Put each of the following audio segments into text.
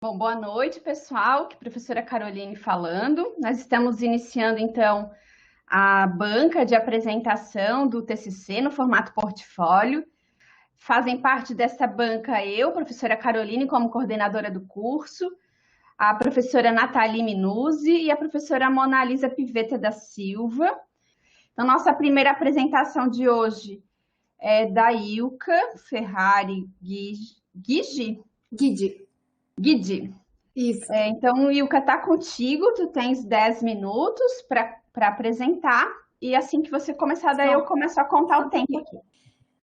Bom, boa noite, pessoal. Que a professora Caroline falando. Nós estamos iniciando, então, a banca de apresentação do TCC no formato portfólio. Fazem parte dessa banca eu, professora Caroline, como coordenadora do curso, a professora Nathalie Minuzzi e a professora Mona Lisa Pivetta da Silva. Então, nossa primeira apresentação de hoje é da Ilka Ferrari Guigi. Guide, Guidi. isso. Então, Ilka, tá contigo, tu tens 10 minutos para apresentar, e assim que você começar, daí eu começo a contar o tempo aqui.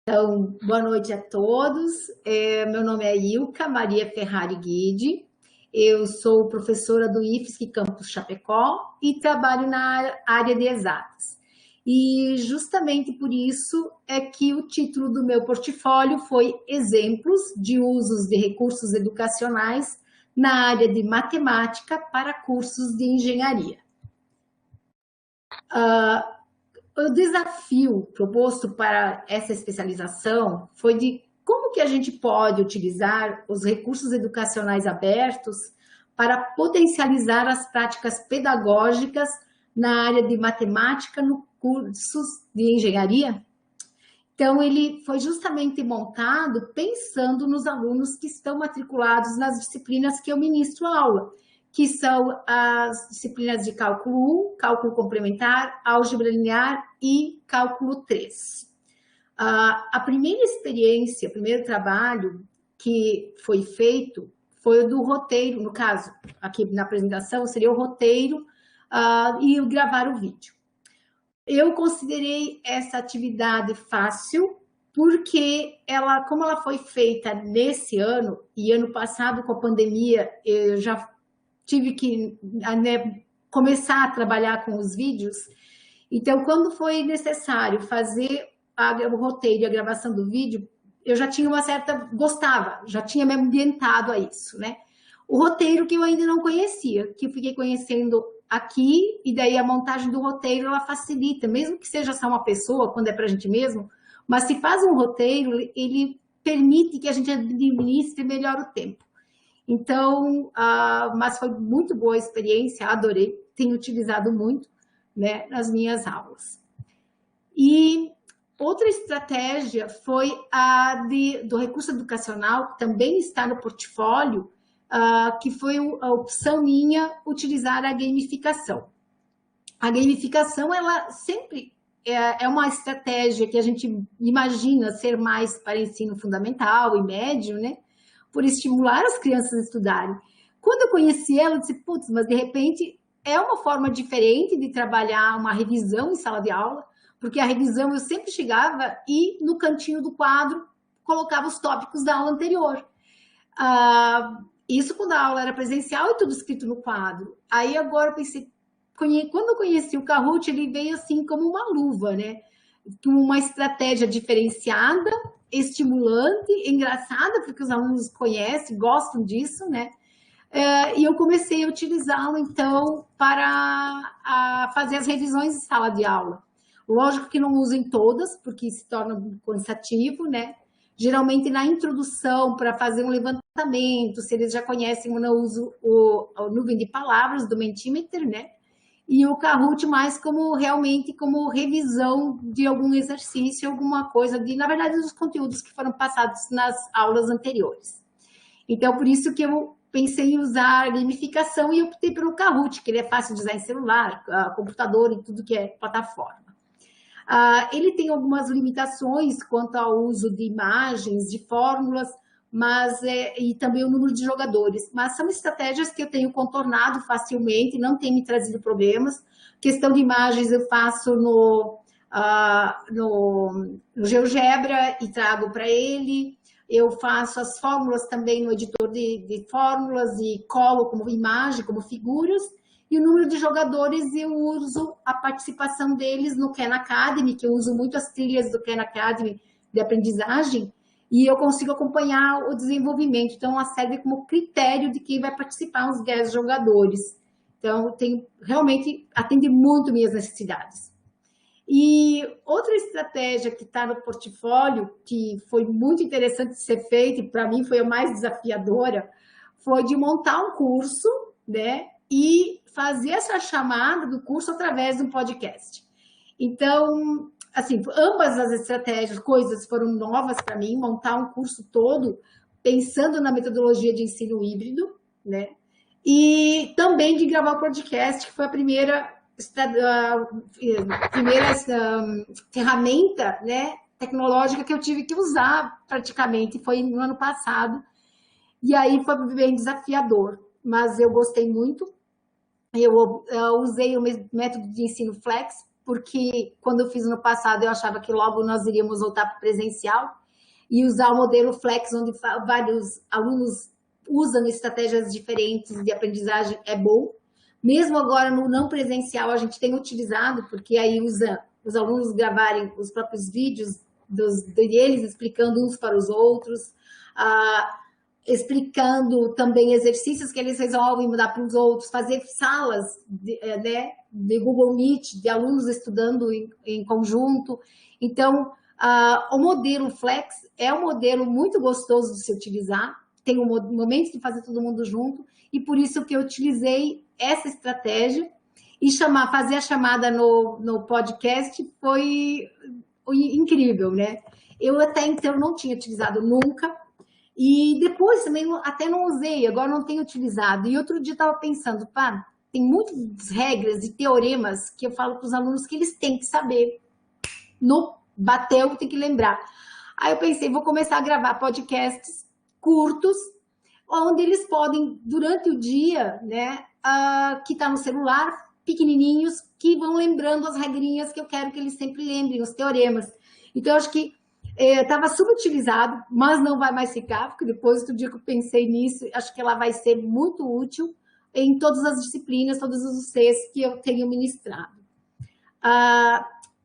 Então, boa noite a todos. Meu nome é Ilka Maria Ferrari Guide. Eu sou professora do IFSC Campus Chapecó e trabalho na área de exatas. E justamente por isso é que o título do meu portfólio foi Exemplos de usos de recursos educacionais na área de matemática para cursos de engenharia. O desafio proposto para essa especialização foi de como que a gente pode utilizar os recursos educacionais abertos para potencializar as práticas pedagógicas na área de matemática no cursos de engenharia. Então, ele foi justamente montado pensando nos alunos que estão matriculados nas disciplinas que eu ministro aula, que são as disciplinas de cálculo 1, cálculo complementar, álgebra linear e cálculo 3. A primeira experiência, o primeiro trabalho que foi feito foi o do roteiro, no caso, aqui na apresentação, seria o roteiro e o gravar o vídeo. Eu considerei essa atividade fácil, porque como ela foi feita nesse ano, e ano passado com a pandemia, eu já tive que começar a trabalhar com os vídeos. Então, quando foi necessário fazer o roteiro e a gravação do vídeo, eu já tinha gostava, já tinha me ambientado a isso, né? O roteiro que eu ainda não conhecia, que eu fiquei conhecendo aqui, e daí a montagem do roteiro, ela facilita, mesmo que seja só uma pessoa, quando é para a gente mesmo, mas se faz um roteiro, ele permite que a gente administre melhor o tempo. Então, mas foi muito boa a experiência, adorei, tenho utilizado muito, né, nas minhas aulas. E outra estratégia foi do recurso educacional, que também está no portfólio, que foi a opção minha utilizar a gamificação. A gamificação, ela sempre é uma estratégia que a gente imagina ser mais para ensino fundamental e médio, né? Por estimular as crianças a estudarem. Quando eu conheci ela, eu disse, putz, mas de repente é uma forma diferente de trabalhar uma revisão em sala de aula, porque a revisão eu sempre chegava e no cantinho do quadro colocava os tópicos da aula anterior. Isso quando a aula era presencial e tudo escrito no quadro. Aí agora eu pensei, quando eu conheci o Kahoot, ele veio assim como uma luva, né? Uma estratégia diferenciada, estimulante, engraçada, porque os alunos conhecem, gostam disso, né? E eu comecei a utilizá-lo, então, para fazer as revisões em sala de aula. Lógico que não uso em todas, porque se torna cansativo, né? Geralmente na introdução, para fazer um levantamento, se eles já conhecem, eu não uso a nuvem de palavras do Mentimeter, né? E o Kahoot mais realmente como revisão de algum exercício, alguma coisa, na verdade, dos conteúdos que foram passados nas aulas anteriores. Então, por isso que eu pensei em usar a gamificação e optei pelo Kahoot, que ele é fácil de usar em celular, computador e tudo que é plataforma. Ele tem algumas limitações quanto ao uso de imagens, de fórmulas, e também o número de jogadores. Mas são estratégias que eu tenho contornado facilmente, não tem me trazido problemas. Questão de imagens eu faço no GeoGebra e trago para ele. Eu faço as fórmulas também no editor de fórmulas e colo como imagem, como figuras. E o número de jogadores, eu uso a participação deles no Khan Academy, que eu uso muito as trilhas do Khan Academy de aprendizagem, e eu consigo acompanhar o desenvolvimento. Então, ela serve como critério de quem vai participar, os 10 jogadores. Então, realmente atende muito minhas necessidades. E outra estratégia que está no portfólio, que foi muito interessante de ser feita, e para mim foi a mais desafiadora, foi de montar um curso, né, e fazer essa chamada do curso através de um podcast. Então, assim, ambas as estratégias, coisas foram novas para mim, montar um curso todo pensando na metodologia de ensino híbrido, né? E também de gravar o podcast, que foi a primeira ferramenta, né, tecnológica que eu tive que usar praticamente, foi no ano passado. E aí foi bem desafiador, mas eu gostei muito. Eu usei o método de ensino flex, porque quando eu fiz no passado eu achava que logo nós iríamos voltar para o presencial, e usar o modelo flex, onde vários alunos usam estratégias diferentes de aprendizagem, é bom. Mesmo agora no não presencial a gente tem utilizado, porque aí usa os alunos gravarem os próprios vídeos deles explicando uns para os outros, explicando também exercícios que eles resolvem mudar para os outros, fazer salas de Google Meet, de alunos estudando em conjunto. Então, o modelo Flex é um modelo muito gostoso de se utilizar, tem um momento de fazer todo mundo junto, e por isso que eu utilizei essa estratégia, e fazer a chamada no podcast foi incrível, né? Eu até então não tinha utilizado nunca, e depois também até não usei, agora não tenho utilizado. E outro dia eu estava pensando, pá, tem muitas regras e teoremas que eu falo para os alunos que eles têm que saber. Bateu, tem que lembrar. Aí eu pensei, vou começar a gravar podcasts curtos, onde eles podem, durante o dia, né, que está no celular, pequenininhos, que vão lembrando as regrinhas que eu quero que eles sempre lembrem, os teoremas. Então, eu acho que estava subutilizado, mas não vai mais ficar, porque depois do dia que eu pensei nisso, acho que ela vai ser muito útil em todas as disciplinas, todos os Cs que eu tenho ministrado.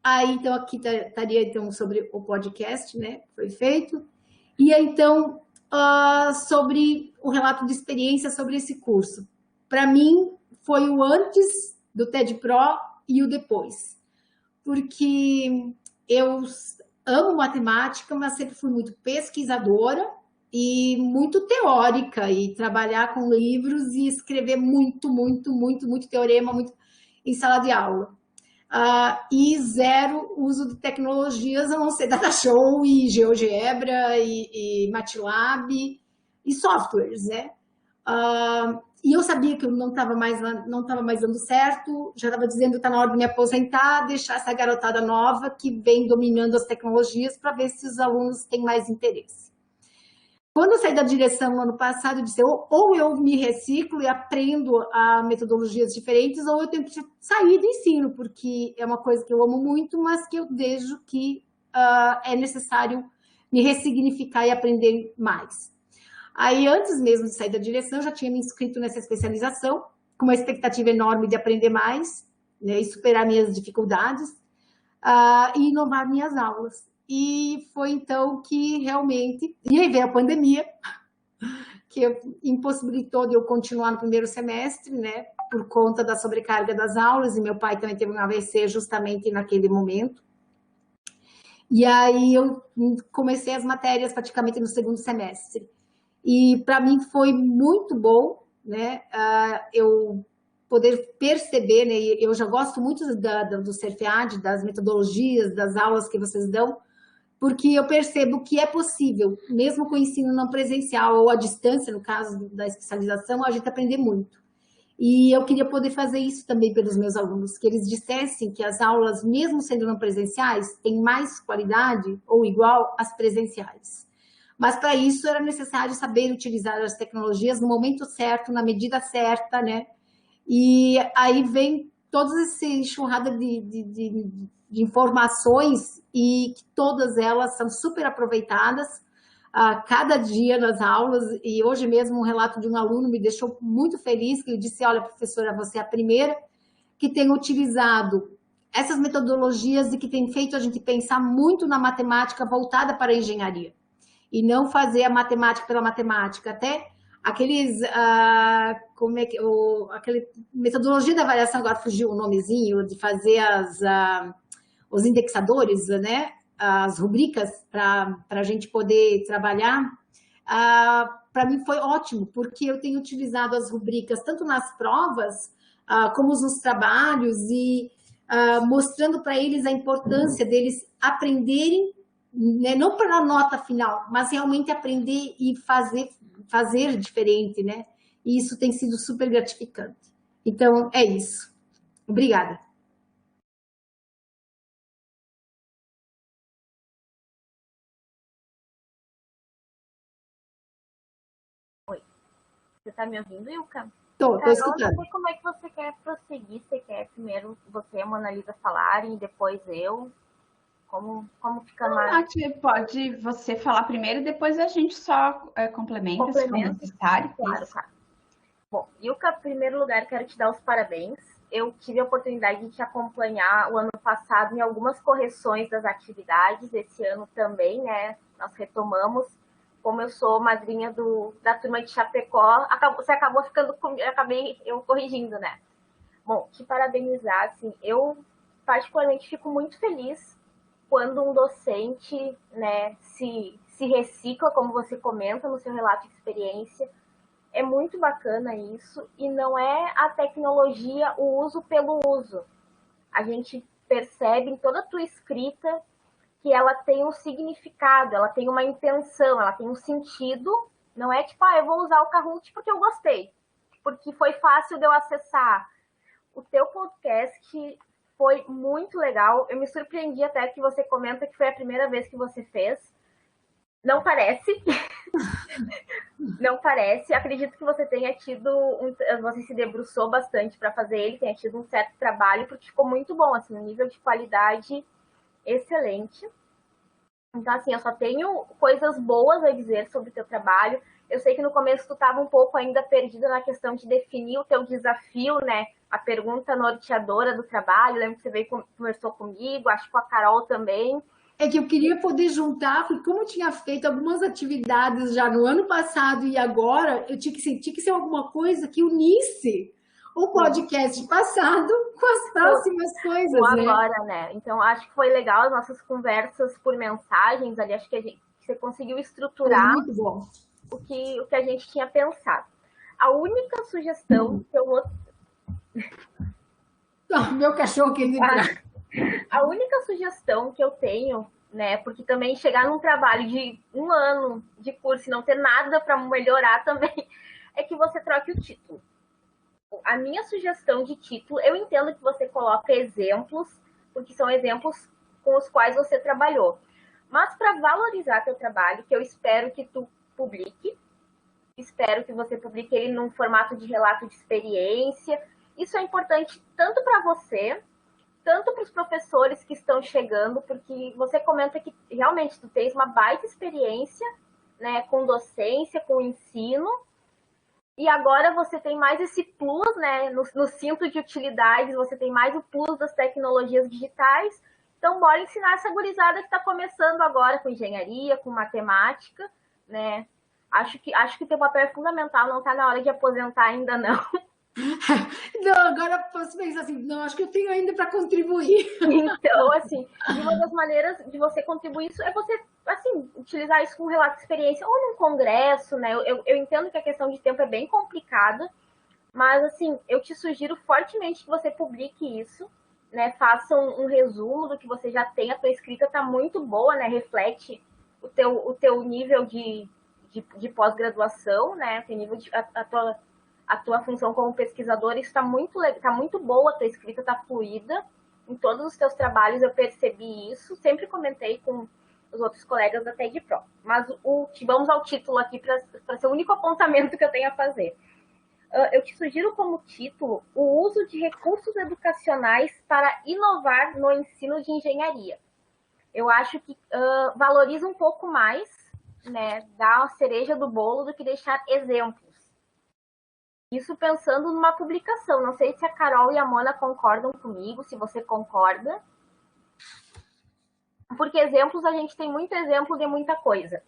Aí, então, aqui estaria então, sobre o podcast, né, foi feito. E então, sobre o relato de experiência sobre esse curso. Para mim, foi o antes do TED Pro e o depois. Porque eu amo matemática, mas sempre fui muito pesquisadora e muito teórica, e trabalhar com livros e escrever muito teorema, muito em sala de aula. E zero uso de tecnologias, a não ser DataShow e GeoGebra e MATLAB e softwares, né? E eu sabia que eu não estava mais dando certo, já estava dizendo que está na hora de me aposentar, deixar essa garotada nova que vem dominando as tecnologias para ver se os alunos têm mais interesse. Quando eu saí da direção no ano passado, eu disse, ou eu me reciclo e aprendo metodologias diferentes, ou eu tenho que sair do ensino, porque é uma coisa que eu amo muito, mas que eu vejo que é necessário me ressignificar e aprender mais. Aí, antes mesmo de sair da direção, eu já tinha me inscrito nessa especialização, com uma expectativa enorme de aprender mais, né, e superar minhas dificuldades, e inovar minhas aulas. E foi então que realmente... E aí veio a pandemia, que impossibilitou de eu continuar no primeiro semestre, né, por conta da sobrecarga das aulas, e meu pai também teve um AVC justamente naquele momento. E aí eu comecei as matérias praticamente no segundo semestre. E para mim foi muito bom, né, eu poder perceber, né, eu já gosto muito do CERFEAD, das metodologias, das aulas que vocês dão, porque eu percebo que é possível, mesmo com o ensino não presencial ou à distância, no caso da especialização, a gente aprender muito. E eu queria poder fazer isso também pelos meus alunos, que eles dissessem que as aulas, mesmo sendo não presenciais, têm mais qualidade ou igual às presenciais. Mas para isso era necessário saber utilizar as tecnologias no momento certo, na medida certa, né? E aí vem toda essa enxurrada de informações, e que todas elas são super aproveitadas cada dia nas aulas. E hoje mesmo um relato de um aluno me deixou muito feliz, que ele disse, olha, professora, você é a primeira que tem utilizado essas metodologias e que tem feito a gente pensar muito na matemática voltada para a engenharia, e não fazer a matemática pela matemática, até aqueles, aquela metodologia da avaliação, agora fugiu o nomezinho, de fazer os indexadores, né, as rubricas para a gente poder trabalhar, para mim foi ótimo, porque eu tenho utilizado as rubricas tanto nas provas, como nos trabalhos, e mostrando para eles a importância deles aprenderem, né, não para a nota final, mas realmente aprender e fazer diferente, né? E isso tem sido super gratificante. Então, é isso. Obrigada. Você está me ouvindo, Ilka? Tô escutando. Não sei como é que você quer prosseguir. Você quer primeiro você e a Mona Lisa falarem, depois eu? Como fica mais... Pode você falar primeiro e depois a gente só complementa se for necessário. Claro, claro. Bom, Ilka, em primeiro lugar, quero te dar os parabéns. Eu tive a oportunidade de te acompanhar o ano passado em algumas correções das atividades. Esse ano também, né? Nós retomamos. Como eu sou madrinha da turma de Chapecó, você acabou ficando comigo, acabei eu corrigindo, né? Bom, te parabenizar, assim, eu particularmente fico muito feliz quando um docente, né, se recicla, como você comenta no seu relato de experiência. É muito bacana isso, e não é a tecnologia, o uso pelo uso. A gente percebe em toda a tua escrita que ela tem um significado, ela tem uma intenção, ela tem um sentido. Não é tipo, eu vou usar o Kahoot porque eu gostei, porque foi fácil de eu acessar. O teu podcast foi muito legal. Eu me surpreendi até que você comenta que foi a primeira vez que você fez. Não parece. Não parece. Acredito que você tenha tido você se debruçou bastante para fazer ele, tenha tido um certo trabalho, porque ficou muito bom, assim, um nível de qualidade excelente. Então, assim, eu só tenho coisas boas a dizer sobre o teu trabalho. Eu sei que no começo tu estava um pouco ainda perdida na questão de definir o teu desafio, né? A pergunta norteadora do trabalho. Lembro que você veio conversou comigo, acho que com a Carol também. É que eu queria poder juntar, porque como eu tinha feito algumas atividades já no ano passado e agora, eu tinha que ser alguma coisa que unisse o podcast passado com as próximas coisas, com né? Agora, né? Então, acho que foi legal as nossas conversas por mensagens ali. Acho que você conseguiu estruturar muito bom. O que a gente tinha pensado. A única sugestão que eu vou... Meu cachorro querendo entrar. A única sugestão que eu tenho, né, porque também chegar num trabalho de 1 ano de curso e não ter nada para melhorar também, é que você troque o título. A minha sugestão de título, eu entendo que você coloca exemplos, porque são exemplos com os quais você trabalhou. Mas para valorizar teu trabalho, que eu espero que tu publique, espero que você publique ele num formato de relato de experiência. Isso é importante tanto para você, tanto para os professores que estão chegando, porque você comenta que realmente tu tens uma baita experiência, né, com docência, com ensino, e agora você tem mais esse plus, né, no cinto de utilidades, você tem mais o plus das tecnologias digitais. Então, bora ensinar essa gurizada que está começando agora com engenharia, com matemática, né? Acho que teu papel é fundamental, não está na hora de aposentar ainda não. Não, agora posso pensar assim, não, acho que eu tenho ainda para contribuir. Então, assim, uma das maneiras de você contribuir isso é você, assim, utilizar isso como relato de experiência ou num congresso, né? Eu entendo que a questão de tempo é bem complicada, mas, assim, eu te sugiro fortemente que você publique isso, né? Faça um resumo do que você já tem, a tua escrita está muito boa, né? Reflete o teu nível de pós-graduação, né? O teu nível de, a tua função como pesquisador, isso está muito boa, a tua escrita está fluida. Em todos os teus trabalhos eu percebi isso, sempre comentei com os outros colegas da TED Pro. Mas vamos ao título aqui para ser o único apontamento que eu tenho a fazer. Eu te sugiro como título o uso de recursos educacionais para inovar no ensino de engenharia. Eu acho que valoriza um pouco mais, né, dar a cereja do bolo do que deixar exemplos. Isso pensando numa publicação. Não sei se a Carol e a Mona concordam comigo, se você concorda. Porque exemplos, a gente tem muito exemplo de muita coisa.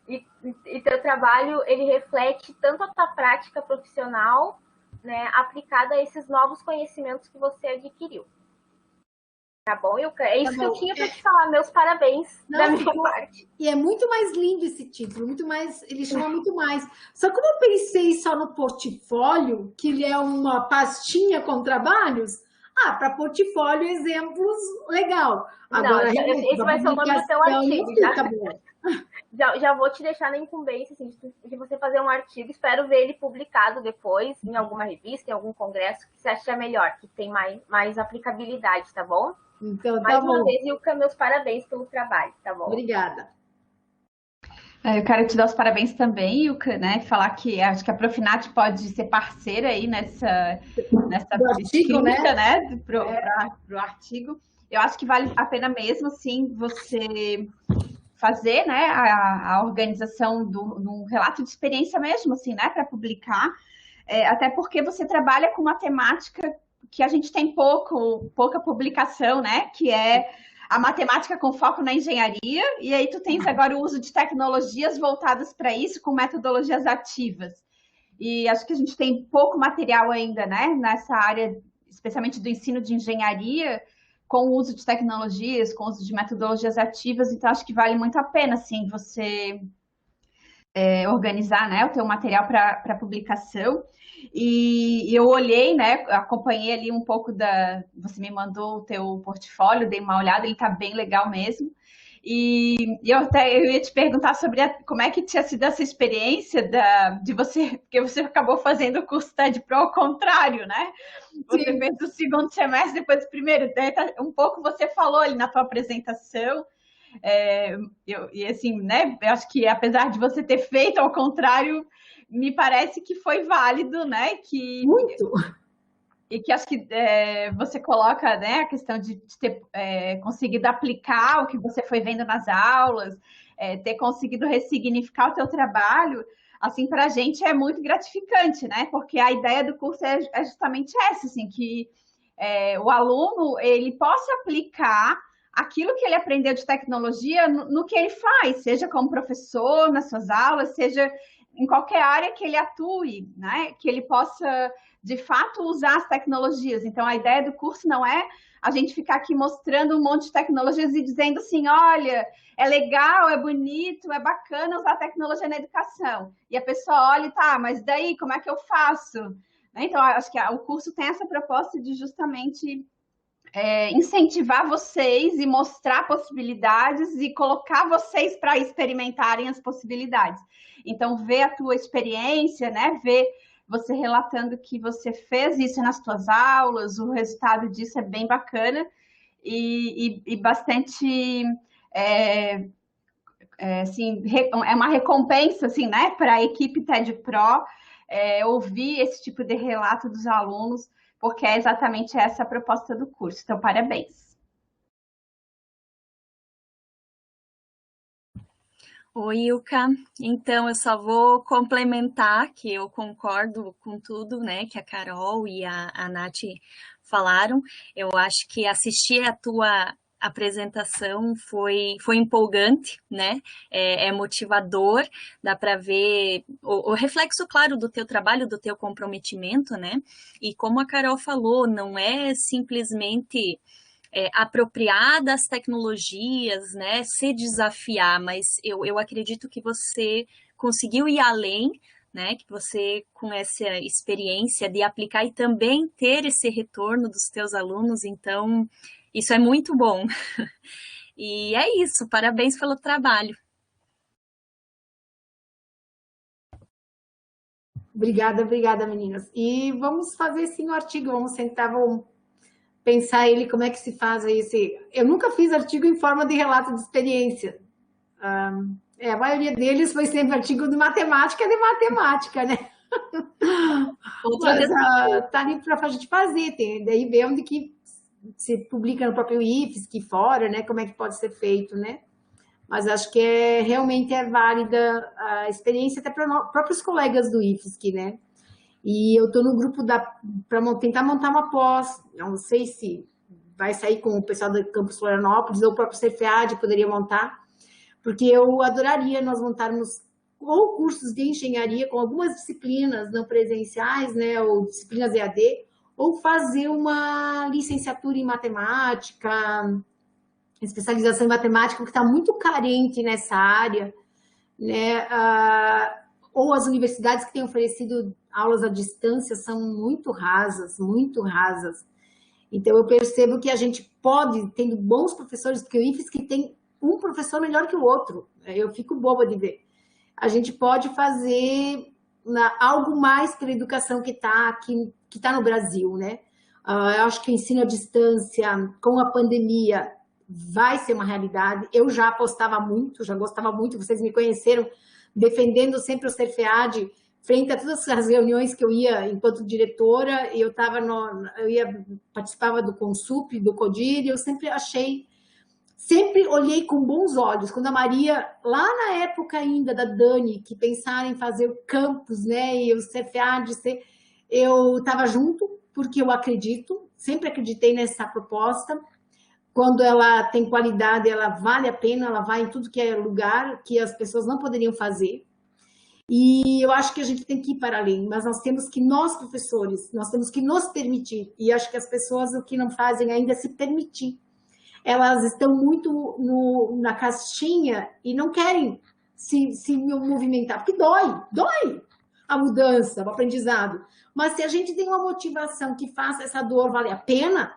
E teu trabalho, ele reflete tanto a tua prática profissional, né, aplicada a esses novos conhecimentos que você adquiriu. Tá bom, Ilka? É Tá isso que eu bom. tinha para te falar. Meus parabéns da Não, minha parte. e é muito mais lindo esse título, muito mais, ele chama muito mais. Só que como eu pensei só no portfólio, que ele é uma pastinha com trabalhos, para portfólio, exemplos, legal. Não, Agora, realmente, esse para vai ser o nome do teu publicação, não artigo, fica bom. já vou te deixar na incumbência assim, de você fazer um artigo. Espero ver ele publicado depois em alguma revista, em algum congresso que você acha melhor, que tem mais aplicabilidade, tá bom? Então, tá Mais uma bom. vez, Ilka, meus parabéns pelo trabalho, tá bom? Obrigada. Eu quero te dar os parabéns também, Ilka, né? Falar que acho que a Profinat pode ser parceira aí nessa Do artigo, escrita, né? Pro artigo. Eu acho que vale a pena mesmo, assim, você fazer, né, a organização de um relato de experiência mesmo, assim, né, para publicar, até porque você trabalha com uma temática que a gente tem pouca publicação, né, que é a matemática com foco na engenharia, e aí tu tens agora o uso de tecnologias voltadas para isso, com metodologias ativas. E acho que a gente tem pouco material ainda, né, nessa área, especialmente do ensino de engenharia, com o uso de tecnologias, com o uso de metodologias ativas, então acho que vale muito a pena, assim, você organizar, né, o teu material para publicação. E eu olhei, né, acompanhei ali um pouco você me mandou o teu portfólio, dei uma olhada, ele tá bem legal mesmo. E eu ia te perguntar sobre como é que tinha sido essa experiência de você, porque você acabou fazendo o curso TED Pro ao contrário, né? Você Sim. fez o segundo semestre, depois do primeiro. Um pouco você falou ali na tua apresentação. E assim, né? Eu acho que apesar de você ter feito ao contrário, me parece que foi válido, né? Muito. E que acho que você coloca, né, a questão de ter conseguido aplicar o que você foi vendo nas aulas, ter conseguido ressignificar o teu trabalho, assim, para a gente é muito gratificante, né? Porque a ideia do curso é justamente essa, assim, que o aluno ele possa aplicar aquilo que ele aprendeu de tecnologia no que ele faz, seja como professor, nas suas aulas, seja em qualquer área que ele atue, né? Que ele possa de fato usar as tecnologias. Então, a ideia do curso não é a gente ficar aqui mostrando um monte de tecnologias e dizendo assim, olha, é legal, é bonito, é bacana usar tecnologia na educação. E a pessoa olha e tá, mas daí, como é que eu faço? Então, acho que o curso tem essa proposta de justamente incentivar vocês e mostrar possibilidades e colocar vocês para experimentarem as possibilidades. Então, ver a tua experiência, né? Ver você relatando que você fez isso nas tuas aulas, o resultado disso é bem bacana e bastante assim, é uma recompensa assim, né, para a equipe TED Pro ouvir esse tipo de relato dos alunos, porque é exatamente essa a proposta do curso. Então, parabéns. Oi, Ilka. Então, eu só vou complementar que eu concordo com tudo, né, que a Carol e a Nath falaram. Eu acho que assistir a tua apresentação foi empolgante, né? É motivador, dá para ver o reflexo claro do teu trabalho, do teu comprometimento, né? E como a Carol falou, não é simplesmente apropriar das tecnologias, né, se desafiar, mas eu acredito que você conseguiu ir além, né, que você com essa experiência de aplicar e também ter esse retorno dos teus alunos, então isso é muito bom. E é isso, parabéns pelo trabalho. Obrigada, meninas. E vamos fazer sim o artigo, vamos sentar, vamos pensar ele, como é que se faz esse... Eu nunca fiz artigo em forma de relato de experiência. A maioria deles foi sempre artigo de matemática, né? Mas tá ali para a gente fazer, daí ver onde que se publica no próprio IFSC, fora, né? Como é que pode ser feito, né? Mas acho que realmente é válida a experiência até para próprios colegas do IFSC, né? E eu estou no grupo para tentar montar uma pós, não sei se vai sair com o pessoal do Campus Florianópolis ou o próprio CFAD poderia montar, porque eu adoraria nós montarmos ou cursos de engenharia com algumas disciplinas não presenciais, né, ou disciplinas EAD, ou fazer uma licenciatura em matemática, especialização em matemática, que está muito carente nessa área, né? Ou as universidades que têm oferecido aulas à distância são muito rasas, muito rasas. Então, eu percebo que a gente pode, tendo bons professores, porque o IFSC tem um professor melhor que o outro, eu fico boba de ver. A gente pode fazer algo mais pela educação que está no Brasil, né? Eu acho que o ensino à distância, com a pandemia, vai ser uma realidade. Eu já apostava muito, já gostava muito, vocês me conheceram defendendo sempre o CERFEAD, frente a todas as reuniões que eu ia enquanto diretora, participava do Consup, do CODIR, e eu sempre olhei com bons olhos. Quando a Maria, lá na época ainda da Dani, que pensaram em fazer o campus, né, e o CERFEAD, eu estava junto, porque eu acredito, sempre acreditei nessa proposta. Quando ela tem qualidade, ela vale a pena, ela vai em tudo que é lugar que as pessoas não poderiam fazer. E eu acho que a gente tem que ir para além, mas nós professores, nós temos que nos permitir. E acho que as pessoas o que não fazem ainda é se permitir. Elas estão muito na caixinha e não querem se movimentar, porque dói a mudança, o aprendizado. Mas se a gente tem uma motivação que faça essa dor valer a pena,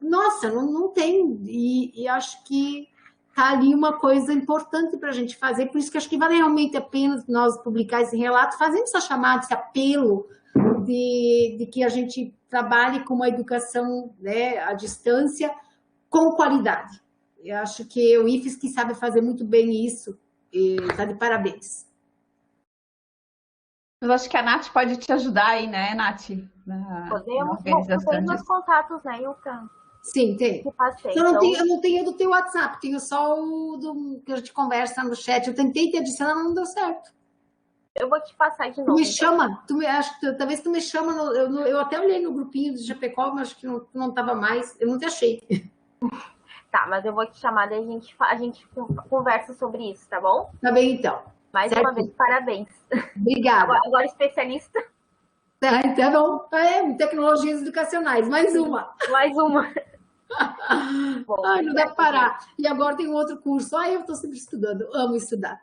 nossa, não tem. E acho que está ali uma coisa importante para a gente fazer, por isso que acho que vale realmente a pena nós publicar esse relato, fazendo essa chamada, esse apelo de que a gente trabalhe com uma educação, né, à distância, com qualidade. Eu acho que o IFSC sabe fazer muito bem isso, e está de parabéns. Eu acho que a Nath pode te ajudar aí, né, Nath? Podemos, tem meus contatos, né, Ilka? Sim, tem. Eu não tenho do teu WhatsApp, tenho só o do que a gente conversa no chat. Eu tentei te adicionar, mas não deu certo. Eu vou te passar de novo. Tu me chama, talvez tu me chama, eu até olhei no grupinho do Chapecó, mas acho que não estava mais, eu não te achei. Tá, mas eu vou te chamar, daí a gente conversa sobre isso, tá bom? Tá bem, então. Mais uma vez, parabéns. Obrigada. Agora especialista. Tá bom. Tecnologias educacionais, mais uma. Mais uma. Bom, não dá para parar. E agora tem um outro curso. Eu estou sempre estudando, amo estudar.